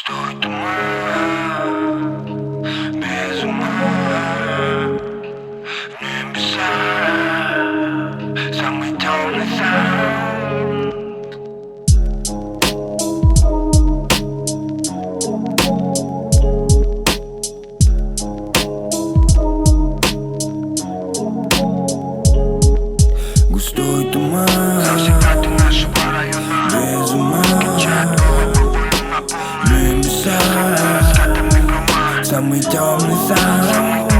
Густой туман, без ума, в небеса, самый темный саунд. Густой туман, Завсегдатыи нашего района, без ума, в небеса, самый темный саунд.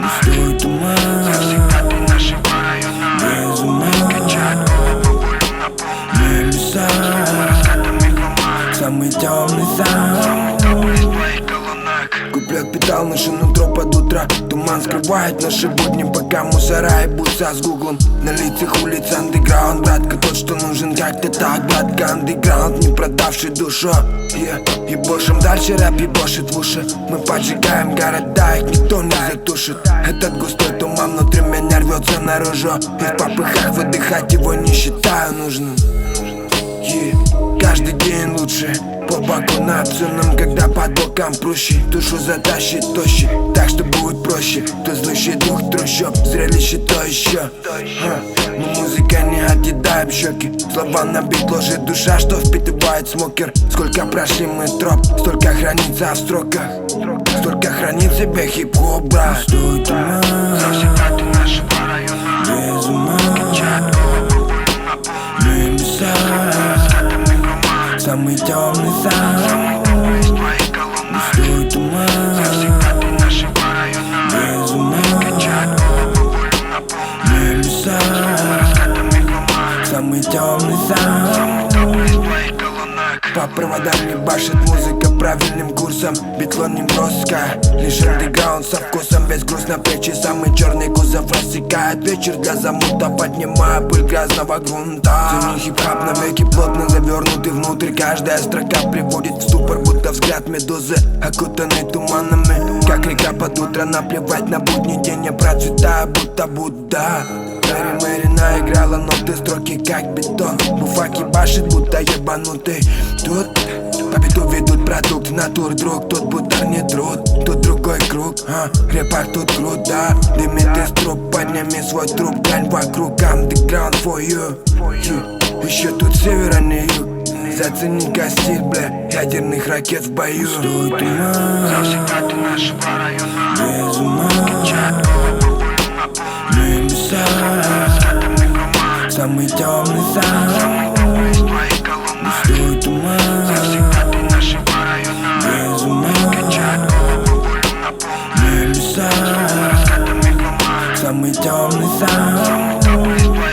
Густой туман, Завсегдатыи нашего района, без ума, в небеса, самый темный саунд. Куплет питал наше нутро под утро. Туман скрывает наши будни, пока мусора и буса с гуглом. На лицах улиц андеграунд, братка тот, что нужен как-то так. Братка андеграунд, не продавший душу. Ебошим дальше, рэп ебошит в уши. Мы поджигаем города, их никто не затушит. Этот густой туман внутри меня рвется наружу. И в попыхах выдыхать его не считаю нужным. Каждый день лучше. По боку на обзорном, когда под боком проще. Душу затащит тощий, так что будет проще. То злющий дух трущоб, зрелище то еще. Но музыка не отъедает щеки. Слова на бит ложит душа, что впитывает смокер. Сколько прошли мы троп, столько хранится в строках. Столько хранит в себе хип-хоп, брат. Густой туман, без ума, в небеса, самый темный саунд. Густой туман, без ума, в небеса, самый темный саунд. По проводам не башит музыка правильным курсом. Битлон не броско, лишь андеграунд со вкусом. Весь груз на плечи, самый черный кузов рассекает вечер для замута, поднимая пыль грязного грунта. Цени хип-хоп навеки плотно завернутый внутрь. Каждая строка приводит в ступор, будто взгляд медузы, окутанный туманами, как река под утро. Наплевать на будний день, я процветаю, будто Будда. Мэри наиграла ноты, строки как бетон. Буфаки башит, будто ебанутый. Тут по биту ведут продукт, натур друг. Тут будто не труд, тут другой круг. Репак тут круто, дымит из труб. Подними свой труп, глянь вокруг. Underground for you. Еще тут севера не юг. Зацени-ка стиль, бля, ядерных ракет в бою. Густой туман, без ума, в небеса, самый темный саунд. Густой туман, без ума, в небеса, самый темный саунд.